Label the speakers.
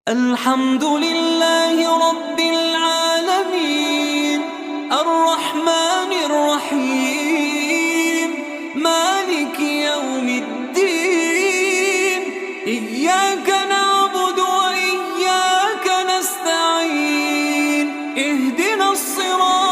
Speaker 1: الحمد لله رب العالمين، الرحمن الرحيم، مالك يوم الدين. إياك نعبد وإياك نستعين، اهدنا الصراط